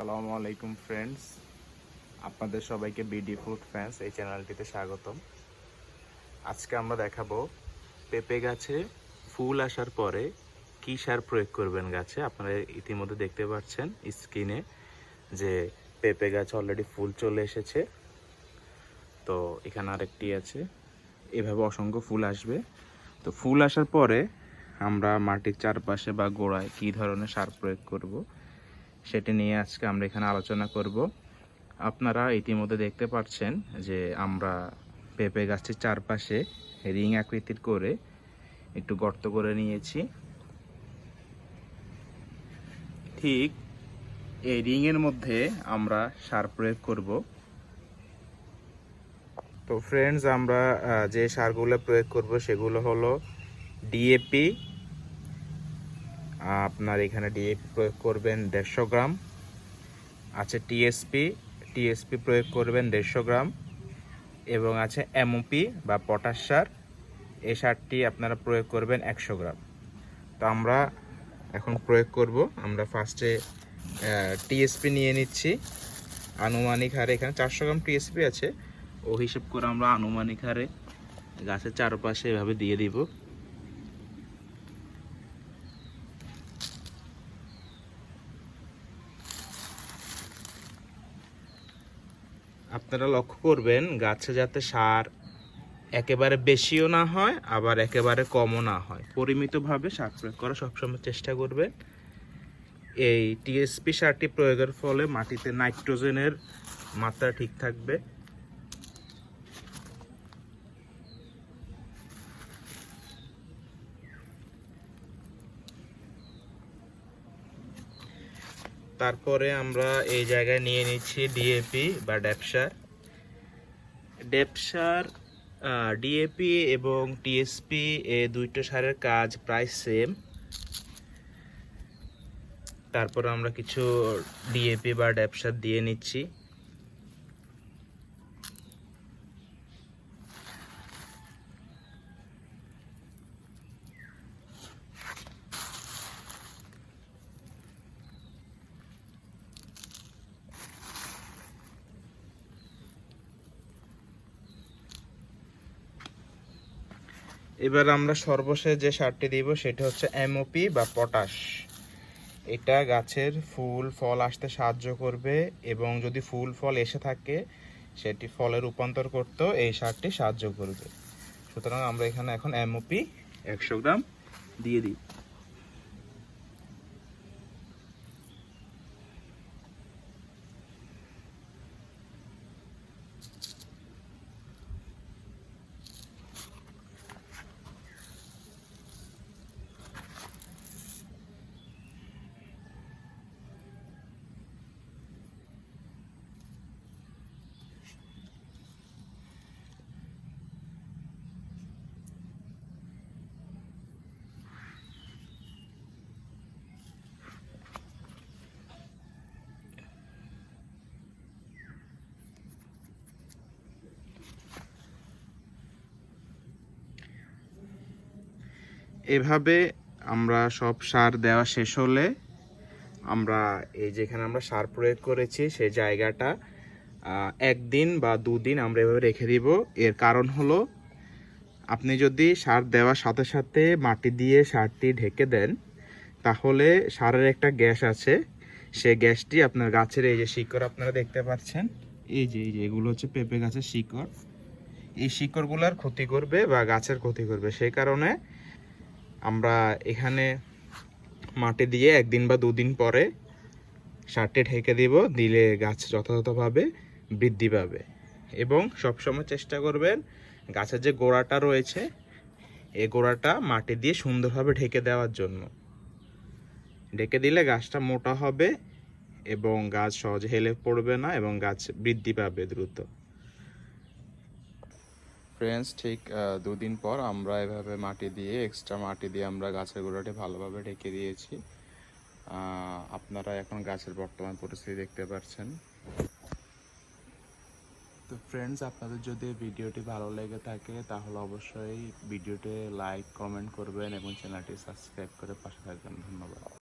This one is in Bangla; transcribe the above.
আসসালামু আলাইকুম ফ্রেন্ডস, আপনাদের সবাইকে বিডি ফুড ফ্যান্স এই চ্যানেলটিতে স্বাগতম। আজকে আমরা দেখাবো পেঁপে গাছে ফুল আসার পরে কী সার প্রয়োগ করবেন গাছে। আপনারা ইতিমধ্যে দেখতে পাচ্ছেন স্ক্রিনে যে পেঁপে গাছ অলরেডি ফুল চলে এসেছে। তো এখানে আরেকটি আছে, এভাবে অসংখ্য ফুল আসবে। তো ফুল আসার পরে আমরা মাটির চারপাশে বা গোড়ায় কী ধরনের সার প্রয়োগ করব সেটি নিয়ে আজকে আমরা এখানে আলোচনা করব। আপনারা ইতিমধ্যে দেখতে পাচ্ছেন যে আমরা পেঁপে গাছটির চারপাশে রিং আকৃতির করে একটু গর্ত করে নিয়েছি। ঠিক এই রিংয়ের মধ্যে আমরা সার প্রয়োগ করব। তো ফ্রেন্ডস, আমরা যে সারগুলো প্রয়োগ করব সেগুলো হলো ডিএপি। আপনার এখানে ডিএপি প্রয়োগ করবেন 150 গ্রাম। আছে টিএসপি প্রয়োগ করবেন 150 গ্রাম, এবং আছে এমওপি বা পটাশ সার। এই সারটি আপনারা প্রয়োগ করবেন 100 গ্রাম। তো আমরা এখন প্রয়োগ করব। আমরা ফার্স্টে টিএসপি নিয়ে নিচ্ছি আনুমানিক হারে। এখানে 400 গ্রাম টিএসপি আছে, ও হিসেব করে আমরা আনুমানিক হারে গাছের চারপাশে এভাবে দিয়ে দিব। আপনারা লক্ষ্য করবেন গাছে যাতে সার একেবারে বেশিও না হয় আবার একেবারে কমও না হয়, পরিমিতভাবে সার প্রয়োগ করা সবসময় চেষ্টা করবেন। এই টিএসপি সারটি প্রয়োগের ফলে মাটিতে নাইট্রোজেনের মাত্রা ঠিক থাকবে। তারপরে আমরা এই জায়গায় নিয়ে নিচ্ছি ডিএপি বা ডেপসার। ডিএপি এবং টিএসপি এই দুইটা সারের কাজ প্রায় সেম। তারপর আমরা কিছু ডিএপি বা ডেপসার দিয়ে নিচ্ছি। এবার আমরা সর্বশেষ যে সারটি দিব সেটা হচ্ছে এমওপি বা পটাশ। এটা গাছের ফুল ফল আসতে সাহায্য করবে, এবং যদি ফুল ফল এসে থাকে সেটি ফলে রূপান্তর করতেও এই সারটি সাহায্য করবে। সুতরাং আমরা এখানে এখন এমওপি 100 গ্রাম দিয়ে দিই। এভাবে আমরা সব সার দেওয়া শেষ হলে আমরা এই যেখানে আমরা সার প্রয়োগ করেছি সেই জায়গাটা একদিন বা দুদিন আমরা এভাবে রেখে দিব। এর কারণ হলো, আপনি যদি সার দেওয়ার সাথে সাথে মাটি দিয়ে সারটি ঢেকে দেন তাহলে সারের একটা গ্যাস আছে, সেই গ্যাসটি আপনার গাছের এই যে শিকড় আপনারা দেখতে পাচ্ছেন, এই যে এগুলো হচ্ছে পেঁপে গাছের শিকড়, এই শিকড়গুলোর ক্ষতি করবে বা গাছের ক্ষতি করবে। সেই কারণে আমরা এখানে মাটি দিয়ে একদিন বা দুদিন পরে সারটি ঢেকে দিব, দিলে গাছ যথাযথভাবে বৃদ্ধি পাবে। এবং সবসময় চেষ্টা করবেন গাছের যে গোড়াটা রয়েছে এই গোড়াটা মাটি দিয়ে সুন্দরভাবে ঢেকে দেওয়ার জন্য। ঢেকে দিলে গাছটা মোটা হবে এবং গাছ সহজে হেলে পড়বে না এবং গাছ বৃদ্ধি পাবে দ্রুত। ফ্রেন্ডস, ঠিক দুদিন পর আমরা এভাবে এক্সট্রা মাটি দিয়ে আমরা গাছের গোড়াটি ভালোভাবে ঢেকে দিয়েছি। আপনারা এখন গাছের বর্তমান পরিস্থিতি দেখতে পাচ্ছেন। তো ফ্রেন্ডস, আপনাদের যদি ভিডিওটি ভালো লেগে থাকে তাহলে অবশ্যই ভিডিওটি লাইক কমেন্ট করবেন এবং চ্যানেলটি সাবস্ক্রাইব করে পাশে থাকবেন। ধন্যবাদ।